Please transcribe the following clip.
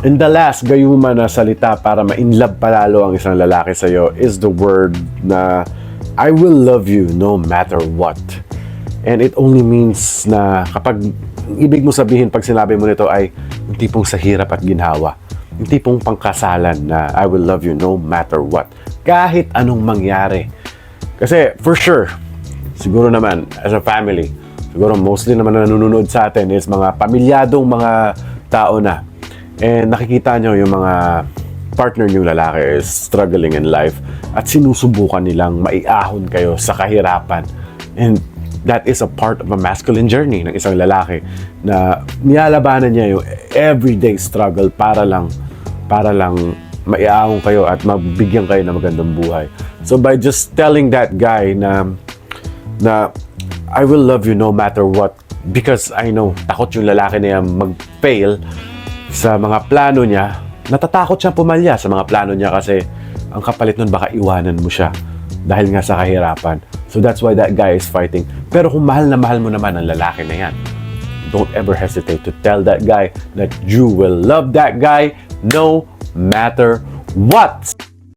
And the last gayuma na salita para ma-inlove palalo ang isang lalaki sa'yo is the word na I will love you no matter what. And it only means na kapag ibig mo sabihin pag sinabi mo nito ay yung tipong sa hirap at ginhawa. Yung tipong pangkasalan na I will love you no matter what. Kahit anong mangyari. Kasi for sure, siguro naman as a family, siguro mostly naman na nanonood sa atin is mga pamilyadong mga tao na. And nakikita nyo yung mga partner nyo lalaki is struggling in life at sinusubukan nilang maiahon kayo sa kahirapan. And that is a part of a masculine journey ng isang lalaki na nilalabanan niya yung everyday struggle para lang maiahon kayo at mabigyan kayo ng magandang buhay. So by just telling that guy na I will love you no matter what, because I know takot yung lalaki na yan mag-fail sa mga plano niya, natatakot siyang pumalya sa mga plano niya kasi ang kapalit nun baka iwanan mo siya dahil nga sa kahirapan. So that's why that guy is fighting. Pero kung mahal na mahal mo naman ang lalaki na yan, don't ever hesitate to tell that guy that you will love that guy no matter what.